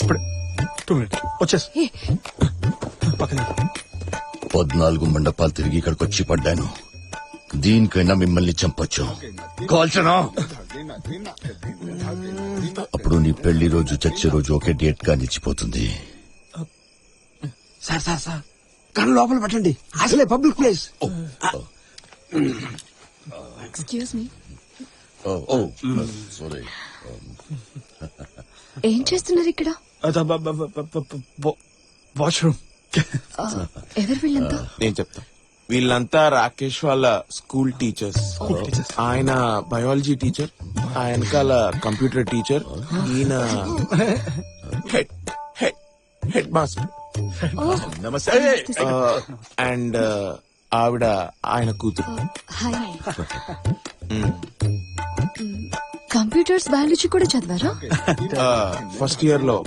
ఇప్పుడే 2 minutes వచ్చేసి పక్కన 14 మండపాలు తిరిగి ఇక్కడికి వచ్చి పడ్డాను. దీనికైనా మిమ్మల్ని చంపొచ్చు. కాల్చనా? అప్పుడు నీ పెళ్లి రోజు చచ్చే రోజు ఒకే డేట్ గా నిలిచిపోతుంది. సార్ సార్ సార్ కన్ను లోపల పెట్టండి, అసలే public place. Excuse me, sorry. ఏం చేస్తున్నారు ఇక్కడ? వాష్రూమ్. ఎవరు వీళ్ళంతా? నేను చెప్తా. వీళ్ళంతా రాకేష్ వాళ్ళ స్కూల్ టీచర్స్. ఆయన బయాలజీ టీచర్, ఆయనకాల కంప్యూటర్ టీచర్, ఈయన head head head master and ఆవిడ ఆయన కూతురు. హాయ్. కంప్యూటర్స్ బయాలజీ కూడా చదివారా? ఫస్ట్ ఇయర్ లో